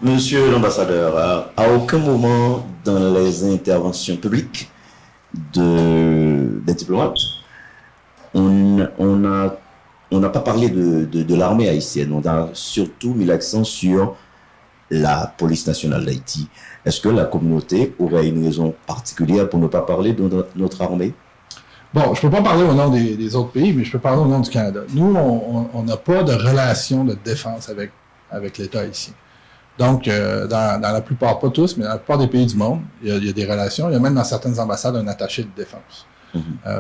Monsieur l'ambassadeur, à aucun moment dans les interventions publiques des diplomates, on on n'a pas parlé de l'armée haïtienne. On a surtout mis l'accent sur la police nationale d'Haïti. Est-ce que la communauté aurait une raison particulière pour ne pas parler de notre armée? Bon, je ne peux pas parler au nom des autres pays, mais je peux parler au nom du Canada. Nous, on n'a pas de relation de défense avec l'État haïtien. Donc, dans la plupart, pas tous, mais dans la plupart des pays du monde, il y a des relations. Il y a même dans certaines ambassades un attaché de défense.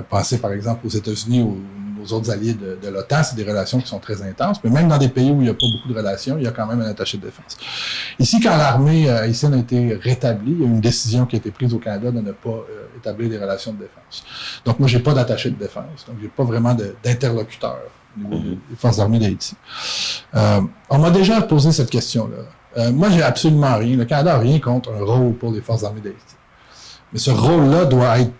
Pensez par exemple aux États-Unis ou aux autres alliés de l'OTAN, c'est des relations qui sont très intenses. Mais même dans des pays où il n'y a pas beaucoup de relations, il y a quand même un attaché de défense. Ici, quand l'armée haïtienne a été rétablie, il y a une décision qui a été prise au Canada de ne pas établir des relations de défense. Donc moi, j'ai pas d'attaché de défense. Donc j'ai pas vraiment d'interlocuteur au niveau des forces armées d'Haïti. On m'a déjà posé cette question-là. Moi, j'ai absolument rien. Le Canada n'a rien contre un rôle pour les forces armées d'Haïti. Mais ce rôle-là doit être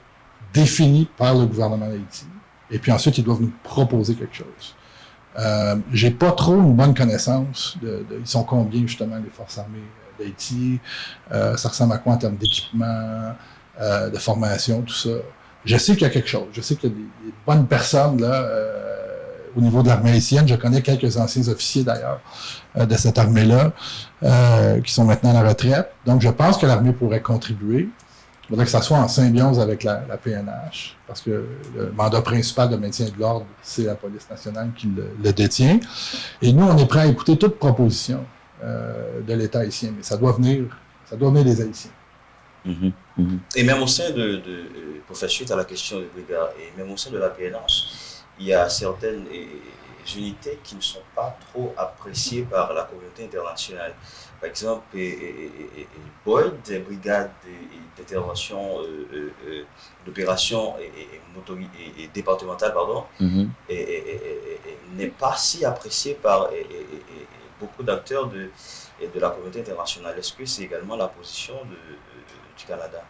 défini par le gouvernement d'Haïti. Et puis ensuite, ils doivent nous proposer quelque chose. J'ai pas trop une bonne connaissance ils sont combien, justement, les forces armées d'Haïti. Ça ressemble à quoi en termes d'équipement, de formation, tout ça. Je sais qu'il y a quelque chose. Je sais qu'il y a des bonnes personnes, là, au niveau de l'armée haïtienne. Je connais quelques anciens officiers, d'ailleurs, de cette armée-là, qui sont maintenant à la retraite. Donc, je pense que l'armée pourrait contribuer. Il faudrait que ça soit en symbiose avec la PNH, parce que le mandat principal de maintien de l'ordre, c'est la police nationale qui le détient. Et nous, on est prêt à écouter toute proposition de l'État haïtien, mais ça doit venir des Haïtiens. Et même au sein pour faire suite à la question de brigade, et même au sein de la PNH, il y a certaines unités qui ne sont pas trop appréciées par la communauté internationale. Par exemple, BOID, des brigades d'intervention, d'opération et départementale, pardon, n'est pas si appréciée par beaucoup d'acteurs de la communauté internationale. Est-ce que c'est également la position du Canada?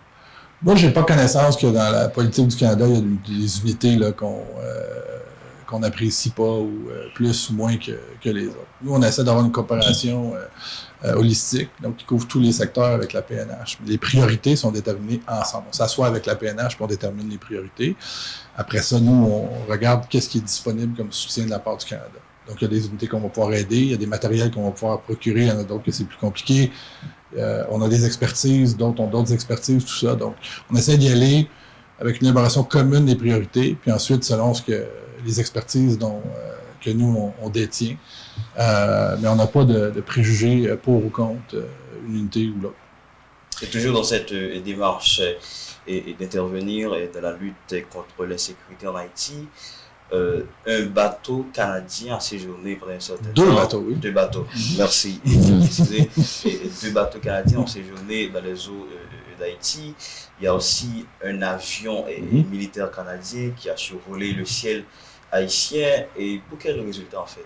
Moi, je n'ai pas connaissance que dans la politique du Canada, il y a des unités là, qu'on n'apprécie pas ou plus ou moins que les autres. Nous, on essaie d'avoir une coopération holistique, donc qui couvre tous les secteurs avec la PNH. Les priorités sont déterminées ensemble. On s'assoit avec la PNH pour déterminer les priorités. Après ça, nous, on regarde qu'est-ce qui est disponible comme soutien de la part du Canada. Donc, il y a des unités qu'on va pouvoir aider, il y a des matériels qu'on va pouvoir procurer, il y en a d'autres que c'est plus compliqué. On a des expertises, d'autres ont d'autres expertises, tout ça. Donc, on essaie d'y aller avec une élaboration commune des priorités, puis ensuite, selon ce que les expertises que nous, on détient. Mais on n'a pas de préjugés pour ou contre une unité ou l'autre. C'est toujours dans cette démarche d'intervenir dans la lutte contre l'insécurité en Haïti. Un bateau canadien a séjourné pendant un certain temps. Deux bateaux, merci. Deux bateaux canadiens ont séjourné dans les eaux d'Haïti. Il y a aussi un avion militaire canadien qui a survolé le ciel haïtien. Et pour quel résultat, en fait?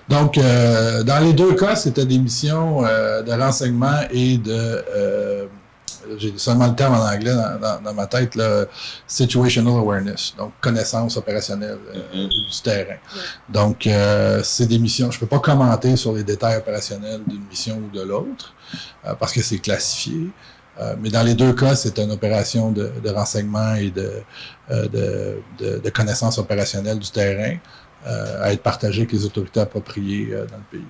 Donc, dans les deux cas, c'était des missions de renseignement et j'ai seulement le terme en anglais dans ma tête, là, situational awareness, donc connaissance opérationnelle du terrain. Donc, c'est des missions, je ne peux pas commenter sur les détails opérationnels d'une mission ou de l'autre, parce que c'est classifié. Mais dans les deux cas, c'est une opération de renseignement et de connaissance opérationnelle du terrain à être partagée avec les autorités appropriées dans le pays.